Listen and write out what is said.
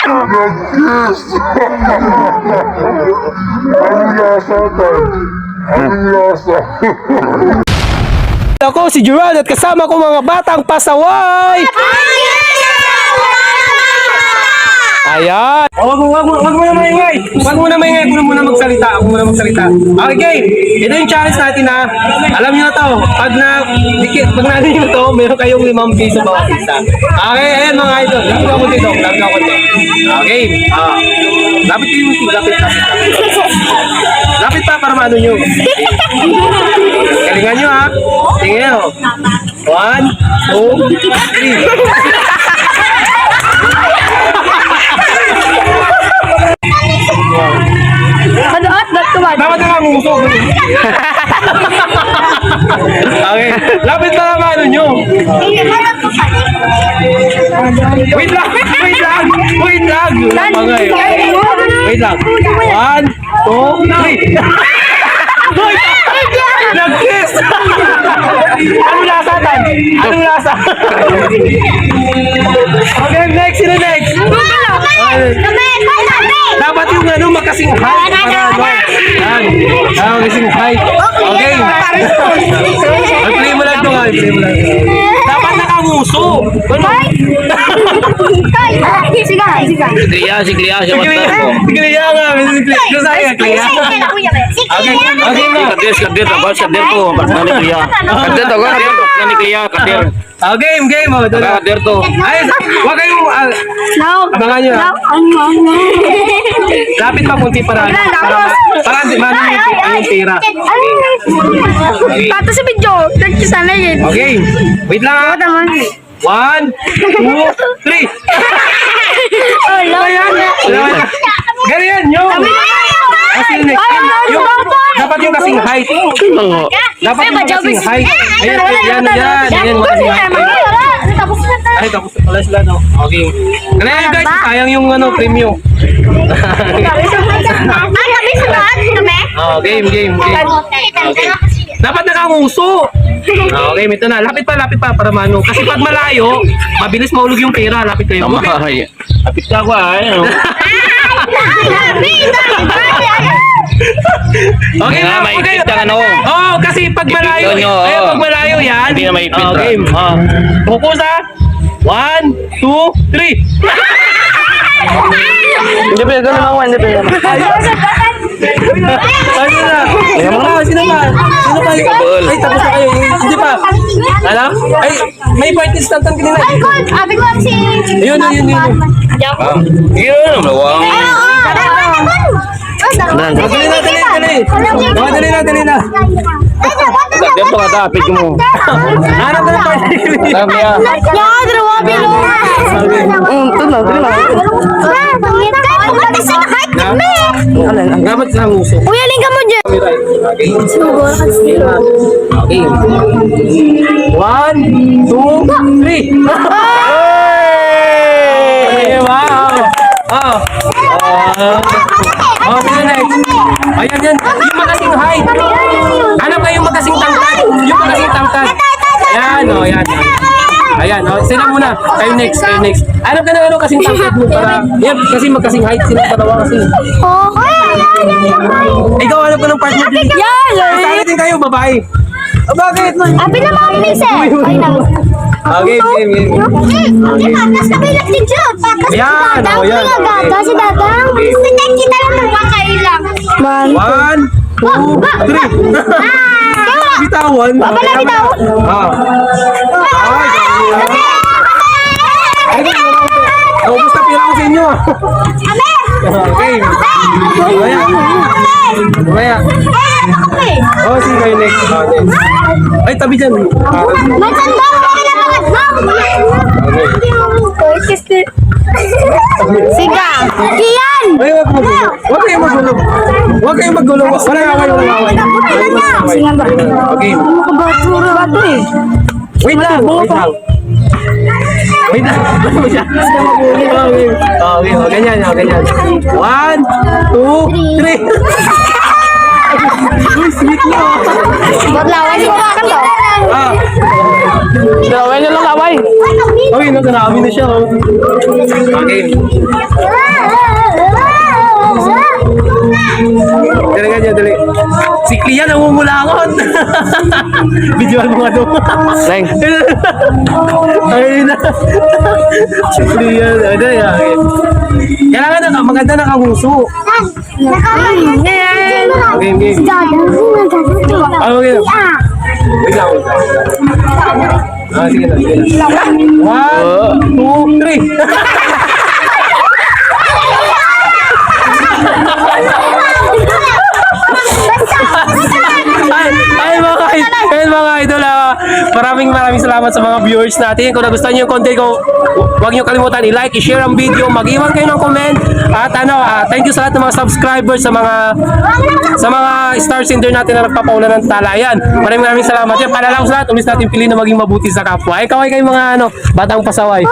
Nag-kiss! Anong lasa, Tan? Anong lasa? Ako si Gerald at kasama ko mga batang pasaway! Ayan! Wag mo na maingay! Wag mo na maingay! Ako muna magsalita! Okay, ito yung challenge natin na alam nyo na to, pag natin nyo to, meron kayong 5 piso bawat isa. Okay, ayan mga idol. Lapit ako dito. Okay, lapit yung music. Lapit pa para maano nyo. Galingan nyo ha. Tingin nyo. 1, 2, 3. Dapat na lang usok. Okay, lapit na lang ano nyo. Wait lang. Wait lang. 1, 2, 3. Nag-kiss! Anong lasa, Tan? Anong lasa? Okay, next. Dapat yung makasing height. Yan. Makasing height. Okay. Play mo lang ito. Dapat nakanguso. Si Clea, siya matas ko. Si Clea nga. Doon sa'yo, Clea. Okay. Kadir to. Nani Clea. Nani Clea, kadir. Game. Kadir to. Ay, wag kayong abangan nyo. Lapit pa kunti para manang yung tira. Tato sa video. Nagkisana yun. Okay. Wait lang. 1, 2, 3. Ganyan yun. Dapat yung kasing height. Dapat yung kasing height. Ayan. Kasing height. Ay, tapos pala sila, no? Okay. Ganyan guys, sayang yung premium. Game. Dapat nakanguso. Okay, ito na. Lapit pa para mano. Kasi pag malayo, mabilis mahulog yung pera. Lapit kayo. Okay. Lapit ka ako Okay na, maipit ka kasi pag malayo, pag malayo yan. Hindi na maipit. Game. Focus ha. 1, 2, 3. Hindi pa gano'n ako, hindi pa gano'n. Sino pa? Ay, tapos na kayo. Hindi pa. Alam? Ay, may parties tantan kanina. Ay, God! Abi ko si... Yun. Sige na, malawang. Dali na. Kadir to ka, tapit mo. Hanap na ng party. Sabi ya. Dapat sa nguso. Uy, aling ka mo dyan. Okay. 1, 2, 3. Wow! Okay, next. Ayan. Yung makasing height. Hanap kayo yung makasing tangkad. Ayan. Sila muna. Kayo next. Hanap ka na kasing tangkad mo para... Yan, kasi magkasing height sila dalawa kasi. Ikaw, hanap ka ng partner din. Saan din kayo, babae? Bakit? Abi na mga mise. Ay na. Okay. Tapos kabilang din siya. Yan. Kasi dadang. Kita lang ng kakailang. 1, 2, 3. Bitawan. Naubos na pila ko sa inyo. Okay. Mamaya. Sige kayo next. Ay, tabi dyan. Siga! Kian! Ay, wag kayong magulo. Wala away. Singa ba? Okay. Bato eh. Wait lang. Bato mo siya. Okay, ganyan. 1, 2, 3. Uy, sweet mo. Laway mo ka to. Ah, Drawing nyo lang laway. okay, nakarami na siya. Oh. Okay. Dali nga dyan, dali. Si Clea namumulakot. Videoan mo nga doon. Leng. Ay na. Si Clea. Dali nga. Kailangan na maganda nakahuso. Game, game. Ah, okay. Wait lang, wait lang. Ah, sige na, sige na. 1, 2, 3. Ayun mga idol, maraming salamat sa mga viewers natin. Kung nagustuhan niyo yung content ko, huwag niyo kalimutan i-like, i-share ang video, mag-iwan kayo ng comment. At thank you sa lahat ng mga subscribers, sa mga star sender natin na nagpapaula ng talayan. Maraming salamat. Yan, paalala ko sa lahat, ulis natin pili na maging mabuti sa kapwa. Ay, kaway kayo mga batang pasaway.